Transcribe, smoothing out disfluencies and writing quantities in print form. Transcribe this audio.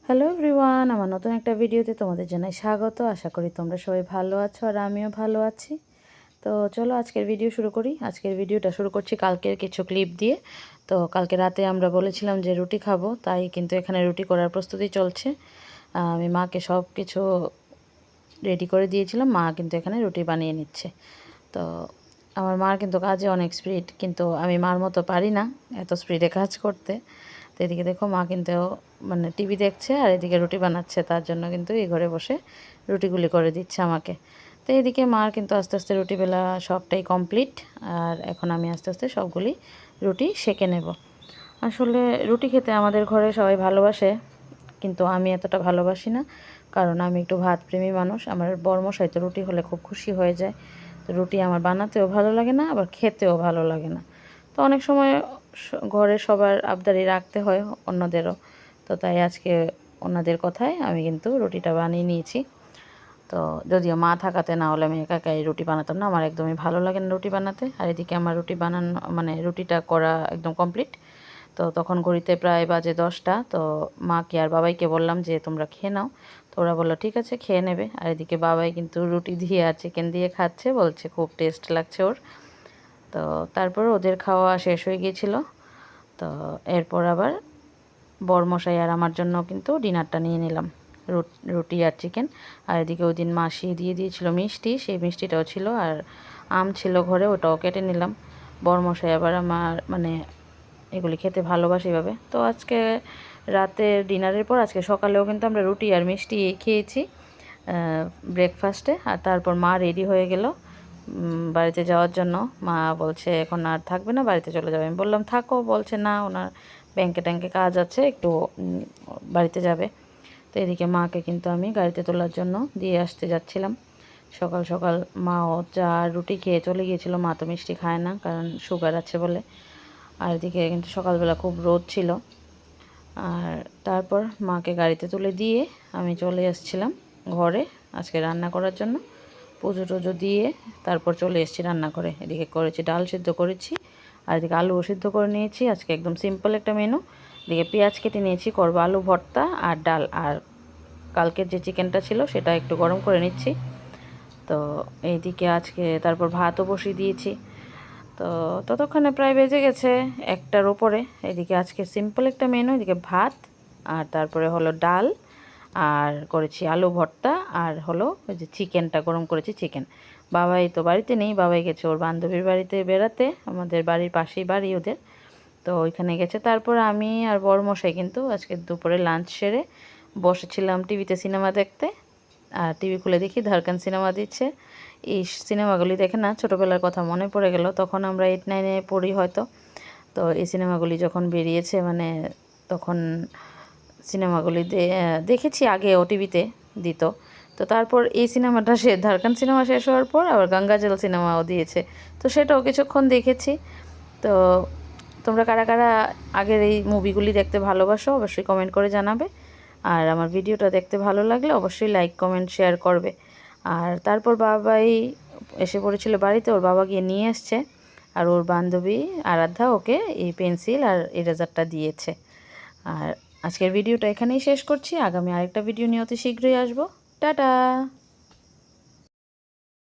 Hello everyone, আমার নতুন একটা ভিডিওতে তোমাদের জানাই স্বাগত। আশা করি তোমরা সবাই ভালো আছো আর আমিও ভালো আছি। তো চলো আজকের ভিডিও শুরু করি। আজকের ভিডিওটা শুরু করছি কালকের কিছু ক্লিপ দিয়ে। তো কালকে রাতে আমরা বলেছিলাম যে রুটি খাবো, তাই কিন্তু এখানে রুটি করার প্রস্তুতি চলছে। আমি মাকে সব কিছু রেডি করে দিয়েছিলাম, মা কিন্তু এখানে রুটি বানিয়ে নিচ্ছে। তো আমার মার কিন্তু কাজে অনেক স্পিড, কিন্তু আমি মার মতো পারি না এত স্পিডে কাজ করতে। তো এদিকে দেখো মা কিন্তু মানে টিভি দেখছে আর এদিকে রুটি বানাচ্ছে, তার জন্য কিন্তু এই ঘরে বসে রুটিগুলি করে দিচ্ছে আমাকে। তো এদিকে মার কিন্তু আস্তে আস্তে রুটি বেলা সবটাই কমপ্লিট, আর এখন আমি আস্তে আস্তে সবগুলি রুটি সেঁকে নেব। আসলে রুটি খেতে আমাদের ঘরে সবাই ভালোবাসে, কিন্তু আমি এতটা ভালোবাসি না, কারণ আমি একটু ভাতপ্রেমী মানুষ। আমার বরমশাই তো রুটি হলে খুব খুশি হয়ে যায়। তো রুটি আমার বানাতেও ভালো লাগে না, আবার খেতেও ভালো লাগে না। তো অনেক সময় ঘরে সবার আবদারি রাখতে হয়, অন্যদেরও। তো তাই আজকে ওনাদের কথায় আমি কিন্তু রুটিটা বানিয়ে নিয়েছি। তো যদিও মা থাকাতে, না হলে আমি একা একাই রুটি বানাতাম না, আমার একদমই ভালো লাগে না রুটি বানাতে। আর এদিকে আমার রুটি বানানো মানে রুটিটা করা একদম কমপ্লিট। তো তখন ঘড়িতে প্রায় বাজে 10টা। তো মাকে আর বাবাইকে বললাম যে তোমরা খেয়ে নাও। তো ওরা বললো ঠিক আছে, খেয়ে নেবে। আর এদিকে বাবাই কিন্তু রুটি দিয়ে আর চিকেন দিয়ে খাচ্ছে, বলছে খুব টেস্ট লাগছে ওর। তো তারপর ওদের খাওয়া শেষ হয়ে গিয়েছিল। তো এরপর আবার বরমশাই আর আমার জন্য কিন্তু ডিনারটা নিয়ে নিলাম, রুটি আর চিকেন। আর এদিকে ওই দিন মাসি দিয়ে দিয়েছিল মিষ্টি, সেই মিষ্টিটাও ছিল, আর আম ছিল ঘরে, ওটাও কেটে নিলাম। বরমশাই আবার আমার মানে এগুলি খেতে ভালোবাসি এভাবে। তো আজকে রাতের ডিনারের পর আজকে সকালেও কিন্তু আমরা রুটি আর মিষ্টি খেয়েছি ব্রেকফাস্টে। আর তারপর মা রেডি হয়ে গেল বাড়িতে যাওয়ার জন্য। মা বলছে এখন আর থাকবে না, বাড়িতে চলে যাবে। আমি বললাম থাকো, বলছে না, ওনার ব্যাংকে ট্যাঙ্কে কাজ আছে, একটু বাড়িতে যাবে। তো এদিকে মাকে কিন্তু আমি গাড়িতে তোলার জন্য দিয়ে আসতে যাচ্ছিলাম। সকাল সকাল মাও চা রুটি খেয়ে চলে গিয়েছিল, মা তো মিষ্টি খায় না কারণ সুগার আছে বলে। আর এদিকে কিন্তু সকালবেলা খুব রোদ ছিল। আর তারপর মাকে গাড়িতে তুলে দিয়ে আমি চলে এসেছিলাম ঘরে আজকে রান্না করার জন্য। পুজো টুজো দিয়ে তারপর চলে এসেছি রান্না করে। এদিকে করেছি ডাল সিদ্ধ করেছি, আর এদিকে আলুও সিদ্ধ করে নিয়েছি। আজকে একদম সিম্পল একটা মেনু। এদিকে পেঁয়াজ কেটে নিয়েছি, করবো আলু ভর্তা আর ডাল। আর কালকের যে চিকেনটা ছিল সেটা একটু গরম করে নিচ্ছি। তো এইদিকে আজকে তারপর ভাতও বসিয়ে দিয়েছি। তো ততক্ষণে প্রায় বেজে গেছে 1টার ওপরে। এদিকে আজকে সিম্পল একটা মেনু, এদিকে ভাত, আর তারপরে হলো ডাল, আর করেছি আলু ভর্তা, আর হলো ওই যে চিকেনটা গরম করেছি চিকেন। বাবাই তো বাড়িতে নেই, বাবাই গেছে ওর বান্ধবীর বাড়িতে বেড়াতে, আমাদের বাড়ির পাশেই বাড়ি ওদের। তো ওইখানে গেছে। তারপর আমি আর বড়মশাই কিন্তু আজকে দুপুরে লাঞ্চ সেরে বসেছিলাম টিভিতে সিনেমা দেখতে। আর টিভি খুলে দেখি ধারকান সিনেমা দিচ্ছে। এই সিনেমাগুলি দেখে না ছোটোবেলার কথা মনে পড়ে গেল, তখন আমরা 8-9-এ পড়ি হয়তো। তো এই সিনেমাগুলি যখন বেরিয়েছে মানে তখন সিনেমাগুলি দেখেছি আগে, ওটিভিতে দিত। তো তারপর এই সিনেমাটা ধারকান সিনেমা শেষ হওয়ার পর আবার গঙ্গাজল সিনেমাও দিয়েছে, তো সেটাও কিছুক্ষণ দেখেছি। তো তোমরা কারা কারা আগের এই মুভিগুলি দেখতে ভালোবাসো অবশ্যই কমেন্ট করে জানাবে। আর আমার ভিডিওটা দেখতে ভালো লাগলে অবশ্যই লাইক কমেন্ট শেয়ার করবে। আর তারপর বাবাই এসে পড়েছিল বাড়িতে, ওর বাবা গিয়ে নিয়ে এসছে। আর ওর বান্ধবী আরাধ্যা ওকে এই পেন্সিল আর ইরেজারটা দিয়েছে। আর আজকের ভিডিওটা এখানেই শেষ করছি। আগামী আরেকটা ভিডিও নিয়ে অতি শীঘ্রই আসবো। টাটা।